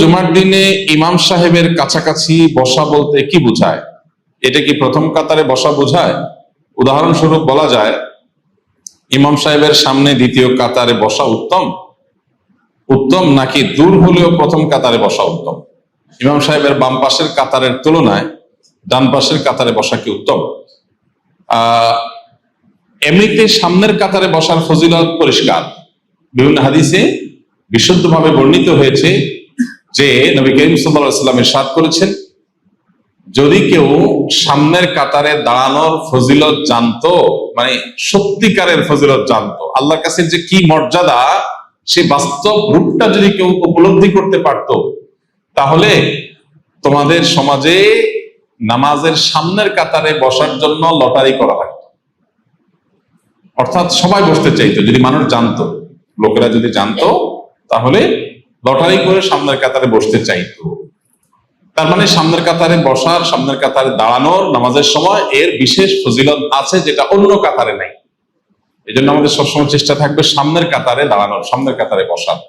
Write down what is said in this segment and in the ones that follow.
জুমার দিনে ইমাম সাহেবের কাছাকাছি বসা বলতে কি বোঝায়? এটা কি প্রথম কাতারে বসা বোঝায়? উদাহরণস্বরূপ বলা যায়, ইমাম সাহেবের সামনে দ্বিতীয় কাতারে বসা উত্তম উত্তম নাকি দূর হলেও প্রথম কাতারে বসা উত্তম? ইমাম সাহেবের বাম পাশের কাতারের তুলনায় ডান পাশের কাতারে বসা কি উত্তম? এমনিতে সামনের কাতারে বসার ফজিলত পরিষ্কার, বিভিন্ন হাদিসে বিশুদ্ধভাবে বর্ণিত হয়েছে যে নবী করিম সাল্লাল্লাহু আলাইহি ওয়াসাল্লাম ইরশাদ করেছেন, যদি কেউ সামনের কাতারে দাঁড়ানোর ফজিলত জানতো, মানে সত্যিকারের ফজিলত জানতো, আল্লাহর কাছে যে কি মর্যাদা সে বাস্তব রূপটা যদি কেউ উপলব্ধি করতে পারতো, তাহলে তোমাদের সমাজে নামাজের সামনের কাতারে বসার জন্য লটারি করা লাগতো। অর্থাৎ সবাই বসতে চাইতো, যদি মানুষ জানতো, লোকেরা যদি জানতো, তাহলে লটারি করে সামনের কাতারে বসতে চাইতো। তার মানে সামনের কাতারে বসার, সামনের কাতারে দাঁড়ানোর নামাজের সময় এর বিশেষ ফজিলত আছে, যেটা অন্য কাতারে নাই। এই জন্য আমাদের সবসময় চেষ্টা থাকবে সামনের কাতারে দাঁড়ানোর, সামনের কাতারে বসার।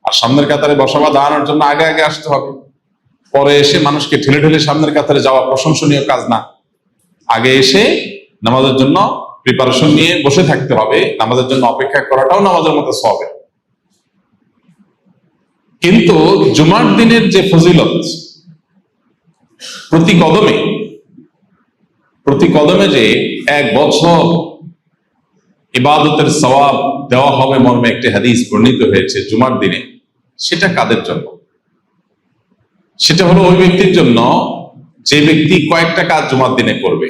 আর সামনের কাতারে বসা বা দাঁড়ানোর জন্য আগে আগে আসতে হবে। পরে এসে মানুষকে ঠেলে ঠেলে সামনের কাতারে যাওয়া প্রশংসনীয় কাজ না। আগে এসে নামাজের জন্য প্রিপারেশন নিয়ে বসে থাকতে হবে, নামাজের জন্য অপেক্ষা করাটাও নামাজের মতো সওয়াব। কিন্তু জুমার দিনের যে ফজিলত, প্রতি কদমে যে 1 বছর ইবাদতের সওয়াব দেওয়া হবে মর্মে একটি হাদিস বর্ণিত হয়েছে জুমার দিনে, সেটা কাদের জন্য? সেটা হলো ওই ব্যক্তির জন্য যে ব্যক্তি কয়েকটা কাজ জুমার দিনে করবে।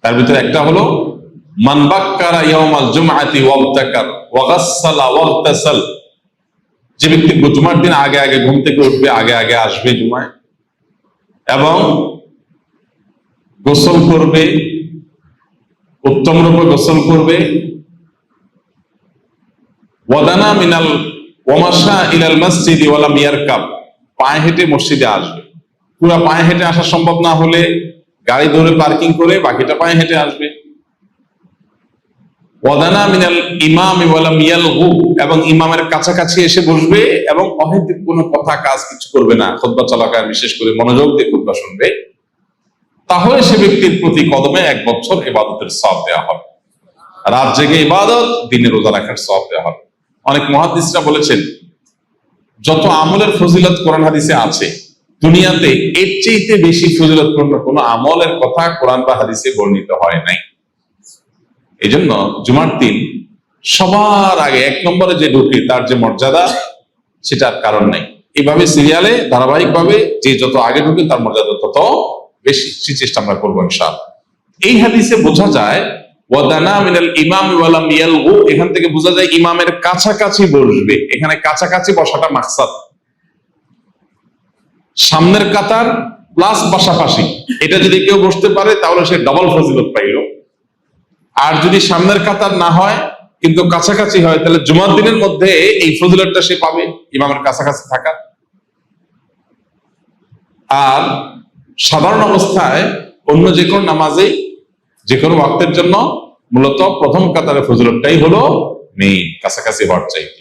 তার ভিতরে একটা হলো মান বাক্কারা ইয়াউমাল জুমআতি ওয়াবতাকার ওয়া গাসসালা ওয়াগতাসাল, যে ব্যক্তি জুমার দিন আগে আগে ঘুম থেকে উঠবে, আগে আগে আসবে জুমায়, এবং গোসল করবে, উত্তম রূপে গোসল করবে, ওয়াদানা মিনাল ওয়ামাশা ইলাল মসজিদি ওয়া লাম ইয়ারকাব, পায়ে হেঁটে মসজিদে আসবে। পুরো পায়ে হেঁটে আসা সম্ভব না হলে গাড়ি ধরে পার্কিং করে বাকিটা পায়ে হেঁটে আসবে। ওয়াদানা মিনাল ইমামি ওয়া লাম ইয়ালগু, এবং ইমামের কাছাকাছি এসে বসবে এবং অহেতুক কোনো কথা কাজ কিছু করবে না, খুতবা চলাকালীন বিশেষ করে মনোযোগ দিয়ে খুতবা শুনবে। তাহলে সে ব্যক্তির প্রতি কদমে 1 বছর ইবাদতের সওয়াব দেওয়া হবে। রাত জেগে ইবাদত, দিনে রোজা রাখার সওয়াব দেওয়া হবে। অনেক মুহাদ্দিসরা বলেছেন, যত আমলের ফজিলত কোরআন হাদিসে আছে, দুনিয়াতে এর চেয়ে বেশি ফজিলতপূর্ণ কোনো আমলের কথা কোরআন বা হাদিসে বর্ণিত হয় নাই। এই জন্য জুমার দিন সবার আগে 1 নম্বরে যে ঢুকে তার যে মর্যাদা, সেটার কারণ নাই। এইভাবে সিরিয়ালে ধারাবাহিকভাবে যে যত আগে ঢুকে তার মর্যাদা তত বেশি। সে চেষ্টা আমরা করবো ইনশাআল্লাহ। এই হাদিসে বোঝা যায় ওয়াদানা মিনাল ইমামি ওয়া লাম ইয়ালগু, এখান থেকে বোঝা যায় ইমামের কাছাকাছি বসবে। এখানে কাছাকাছি বসাটা মাকসাদ, সামনের কাতার প্লাস পাশাপাশি, এটা যদি কেউ বসতে পারে তাহলে সে ডাবল ফজিলত পাইল। আর যদি সামনের কাতার না হয় কিন্তু কাছাকাছি হয়, তাহলে জুমার দিনের মধ্যে এই ফজিলতটা সে পাবে, ইমামের কাছাকাছি থাকা। আর সাধারণ অবস্থায় অন্য যে কোনো নামাজে, যে কোনো ওয়াক্তের জন্য মূলত প্রথম কাতারের ফজিলতটাই হলো মেইন, কাছাকাছি হওয়ার চাইতে।